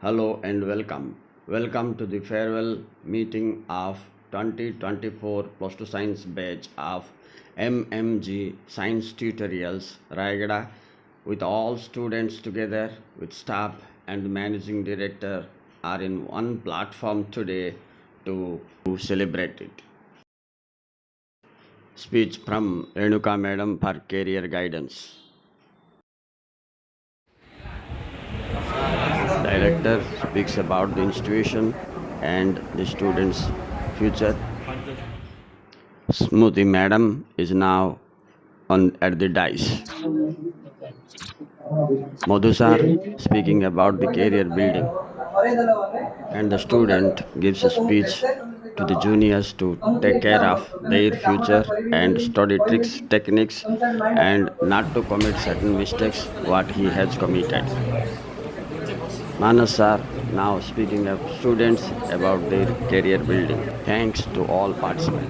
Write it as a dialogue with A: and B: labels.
A: Hello and welcome. Welcome to the farewell meeting of 2024 Plus 2 Science batch of MMG Science Tutorials Rayagada with all students together with staff and managing director are in one platform today to celebrate it. Speech from Renuka Madam for career guidance. Director speaks about the institution and the students' future. Smoothie Madam is now at the dice. Madhusar speaking about the career building, and the student gives a speech to the juniors to take care of their future and study tricks, techniques, and not to commit certain mistakes what he has committed. Manas are now speaking of students about their career building. Thanks to all participants.